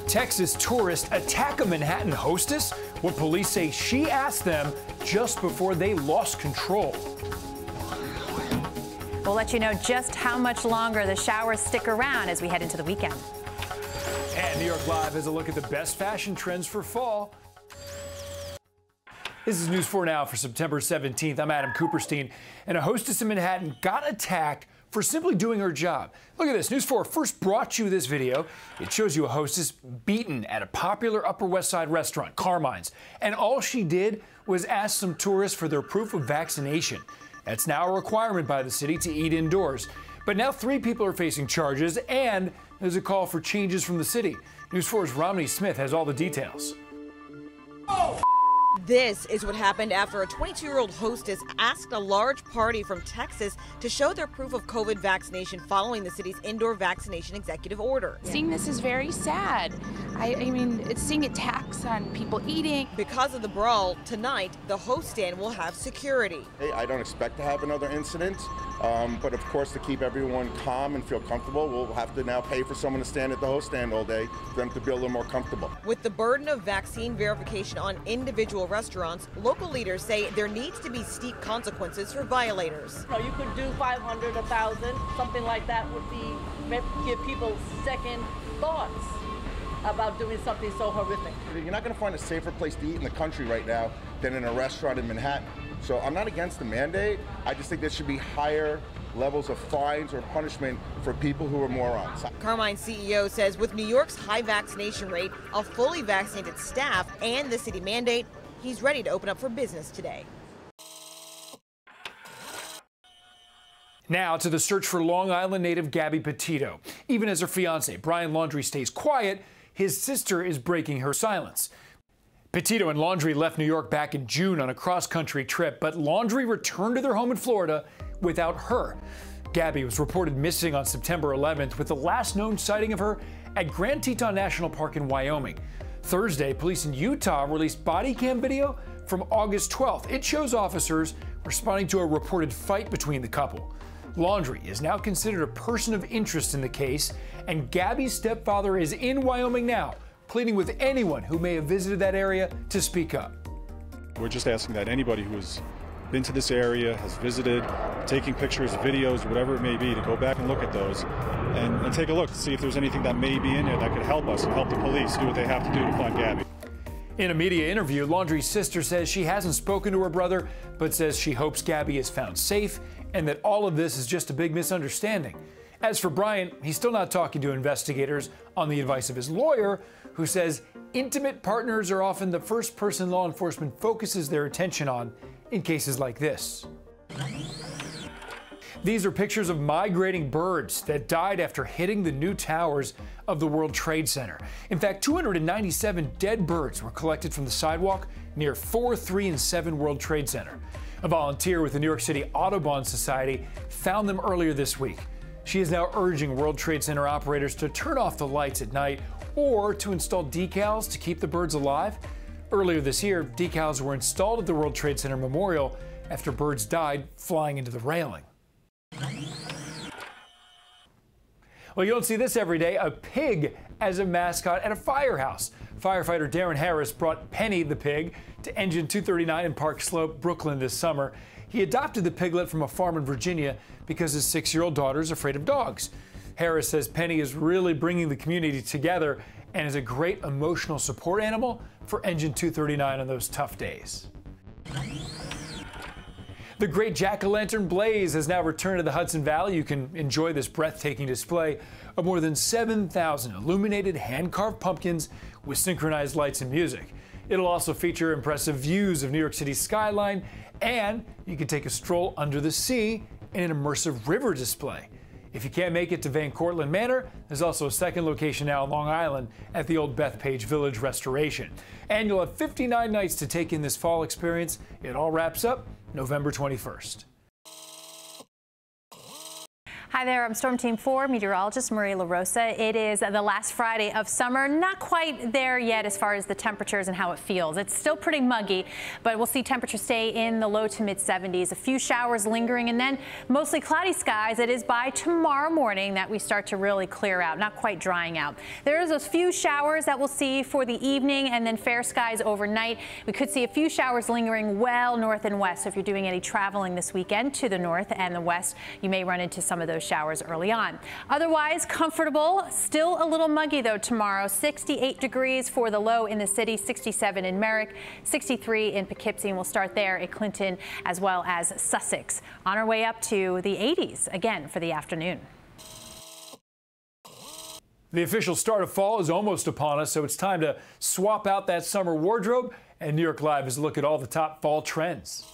Texas tourists attack a Manhattan hostess. What police say she asked them just before they lost control. We'll let you know just how much longer the showers stick around as we head into the weekend. And New York Live has a look at the best fashion trends for fall. This is News 4 Now for September 17th. I'm Adam Cooperstein. And a hostess in Manhattan got attacked for simply doing her job. Look at this. News 4 first brought you this video. It shows you a hostess beaten at a popular Upper West Side restaurant, Carmine's. And all she did was ask some tourists for their proof of vaccination. That's now a requirement by the city to eat indoors. But now 3 people are facing charges, and there's a call for changes from the city. News 4's Romney Smith has all the details. Oh. This is what happened after a 22-year-old hostess asked a large party from Texas to show their proof of COVID vaccination following the city's indoor vaccination executive order. Seeing this is very sad. I mean, it's seeing attacks on people eating. Because of the brawl, tonight the host stand will have security. I don't expect to have another incident, but of course to keep everyone calm and feel comfortable, we'll have to now pay for someone to stand at the host stand all day for them to be a little more comfortable. With the burden of vaccine verification on individual restaurants, local leaders say there needs to be steep consequences for violators. You could do 500, 1,000, something like that would be, give people second thoughts about doing something so horrific. You're not going to find a safer place to eat in the country right now than in a restaurant in Manhattan. So I'm not against the mandate. I just think there should be higher levels of fines or punishment for people who are morons. Carmine's CEO says with New York's high vaccination rate, a fully vaccinated staff, and the city mandate, he's ready to open up for business today. Now to the search for Long Island native Gabby Petito. Even as her fiance, Brian Laundrie, stays quiet, his sister is breaking her silence. Petito and Laundrie left New York back in June on a cross-country trip, but Laundrie returned to their home in Florida without her. Gabby was reported missing on September 11th, with the last known sighting of her at Grand Teton National Park in Wyoming. Thursday, police in Utah released body cam video from August 12th. It shows officers responding to a reported fight between the couple. Laundrie is now considered a person of interest in the case, and Gabby's stepfather is in Wyoming now, pleading with anyone who may have visited that area to speak up. We're just asking that anybody who has been to this area, has visited, taking pictures, videos, whatever it may be, to go back and look at those and take a look to see if there's anything that may be in there that could help us and help the police do what they have to do to find Gabby. In a media interview, Laundrie's sister says she hasn't spoken to her brother, but says she hopes Gabby is found safe and that all of this is just a big misunderstanding. As for Brian, he's still not talking to investigators on the advice of his lawyer, who says intimate partners are often the first person law enforcement focuses their attention on in cases like this. These are pictures of migrating birds that died after hitting the new towers of the World Trade Center. In fact, 297 dead birds were collected from the sidewalk near 4, 3, and 7 World Trade Center. A volunteer with the New York City Audubon Society found them earlier this week. She is now urging World Trade Center operators to turn off the lights at night or to install decals to keep the birds alive. Earlier this year, decals were installed at the World Trade Center Memorial after birds died flying into the railing. Well, you don't see this every day, a pig as a mascot at a firehouse. Firefighter Darren Harris brought Penny the pig to Engine 239 in Park Slope, Brooklyn this summer. He adopted the piglet from a farm in Virginia because his 6-year-old daughter is afraid of dogs. Harris says Penny is really bringing the community together and is a great emotional support animal for Engine 239 on those tough days. The great Jackolantern blaze has now returned to the Hudson Valley. You can enjoy this breathtaking display of more than 7,000 illuminated hand-carved pumpkins with synchronized lights and music. It'll also feature impressive views of New York City's skyline, and you can take a stroll under the sea in an immersive river display. If you can't make it to Van Cortlandt Manor, there's also a second location now on Long Island at the old Bethpage Village restoration. And you'll have 59 nights to take in this fall experience. It all wraps up November 21st. Hi there, I'm Storm Team 4 meteorologist Maria LaRosa. It is the last Friday of summer. Not quite there yet as far as the temperatures and how it feels. It's still pretty muggy, but we'll see temperatures stay in the low to mid 70s. A few showers lingering and then mostly cloudy skies. It is by tomorrow morning that we start to really clear out, not quite drying out. There's those few showers that we'll see for the evening and then fair skies overnight. We could see a few showers lingering well north and west. So if you're doing any traveling this weekend to the north and the west, you may run into some of those showers early on. Otherwise comfortable, still a little muggy though tomorrow. 68 degrees for the low in the city, 67 in Merrick, 63 in Poughkeepsie, and we'll start there at Clinton as well as Sussex. On our way up to the 80s again for the afternoon. The official start of fall is almost upon us, so it's time to swap out that summer wardrobe, and New York Live is a look at all the top fall trends.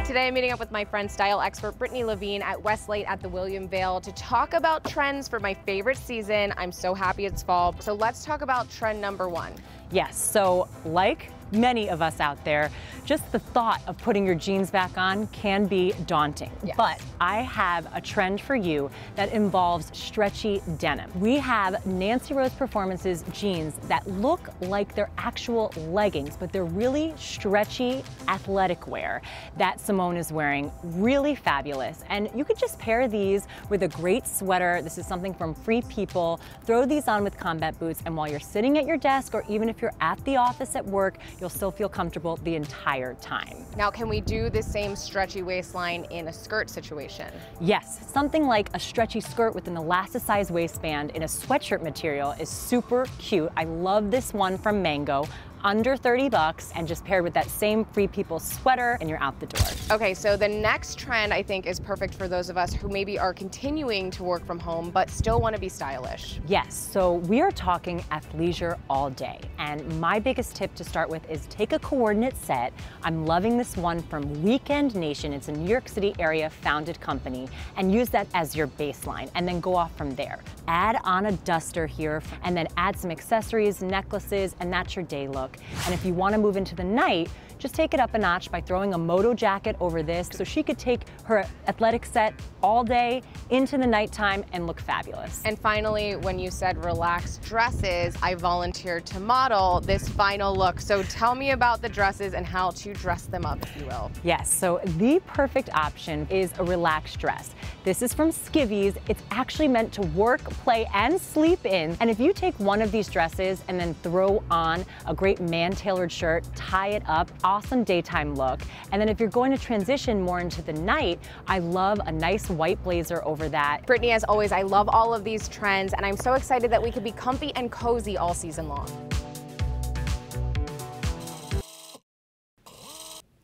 Today I'm meeting up with my friend style expert Brittany Levine at Westlake at the William Vale to talk about trends for my favorite season. I'm so happy it's fall. So let's talk about trend number one. Yes, so like many of us out there, just the thought of putting your jeans back on can be daunting. Yes. But I have a trend for you that involves stretchy denim. We have Nancy Rose Performance's jeans that look like they're actual leggings, but they're really stretchy athletic wear that Simone is wearing. Really fabulous. And you could just pair these with a great sweater. This is something from Free People. Throw these on with combat boots, and while you're sitting at your desk or even if you're at the office at work, you'll still feel comfortable the entire time. Now, can we do the same stretchy waistline in a skirt situation? Yes, something like a stretchy skirt with an elasticized waistband in a sweatshirt material is super cute. I love this one from Mango. Under 30 bucks and just paired with that same Free People sweater and you're out the door. Okay, so the next trend I think is perfect for those of us who maybe are continuing to work from home but still want to be stylish. Yes, so we are talking athleisure all day. And my biggest tip to start with is take a coordinate set. I'm loving this one from Weekend Nation. It's a New York City area founded company, and use that as your baseline and then go off from there. Add on a duster here and then add some accessories, necklaces, and that's your day look. And if you want to move into the night, just take it up a notch by throwing a moto jacket over this so she could take her athletic set all day into the nighttime and look fabulous. And finally, when you said relaxed dresses, I volunteered to model this final look. So tell me about the dresses and how to dress them up, if you will. Yes, so the perfect option is a relaxed dress. This is from Skivvies. It's actually meant to work, play, and sleep in. And if you take one of these dresses and then throw on a great man-tailored shirt, tie it up, awesome daytime look. And then if you're going to transition more into the night, I love a nice white blazer over that. Brittany, as always, I love all of these trends, and I'm so excited that we could be comfy and cozy all season long.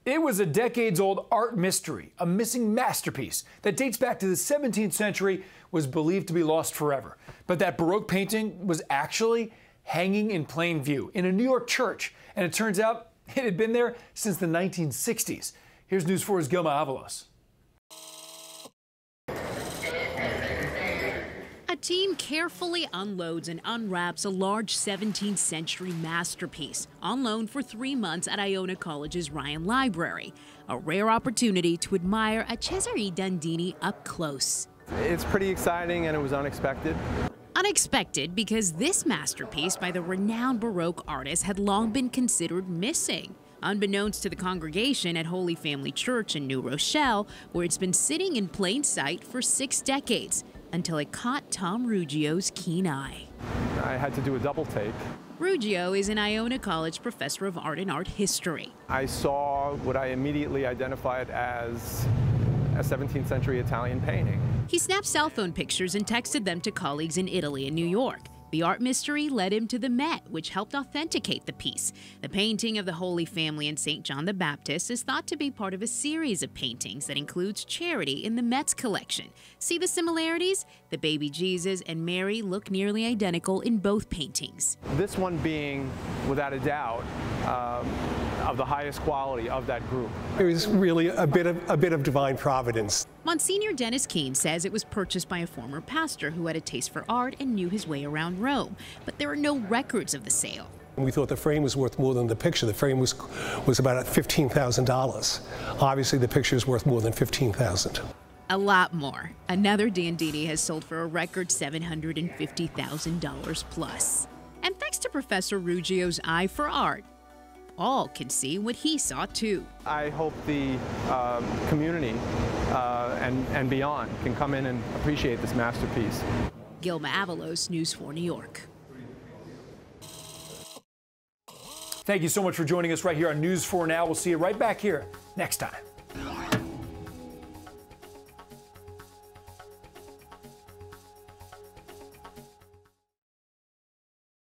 It was a decades-old art mystery, a missing masterpiece that dates back to the 17th century, was believed to be lost forever. But that Baroque painting was actually hanging in plain view in a New York church, and it turns out it had been there since the 1960s. Here's News 4's Gilma Avalos. A team carefully unloads and unwraps a large 17th century masterpiece on loan for 3 months at Iona College's Ryan Library. A rare opportunity to admire a Cesare Dandini up close. It's pretty exciting and it was unexpected. Unexpected because this masterpiece by the renowned Baroque artist had long been considered missing. Unbeknownst to the congregation at Holy Family Church in New Rochelle, where it's been sitting in plain sight for 6 decades, until it caught Tom Ruggio's keen eye. I had to do a double take. Ruggio is an Iona College professor of art and art history. I saw what I immediately identified as a 17th century Italian painting. He snapped cell phone pictures and texted them to colleagues in Italy and New York. The art mystery led him to the Met, which helped authenticate the piece. The painting of the Holy Family and St. John the Baptist is thought to be part of a series of paintings that includes Charity in the Met's collection. See the similarities? The baby Jesus and Mary look nearly identical in both paintings. This one being, without a doubt, of the highest quality of that group. It was really a bit of divine providence. Monsignor Dennis Keene says it was purchased by a former pastor who had a taste for art and knew his way around Rome, but there are no records of the sale. We thought the frame was worth more than the picture. The frame was about $15,000. Obviously, the picture is worth more than $15,000. a lot more. Another Dandini has sold for a record $750,000 plus. And thanks to Professor Ruggio's eye for art, all can see what he saw too. I hope the community and beyond can come in and appreciate this masterpiece. Gilma Avalos, News 4 New York. Thank you so much for joining us right here on News 4 Now. We'll see you right back here next time.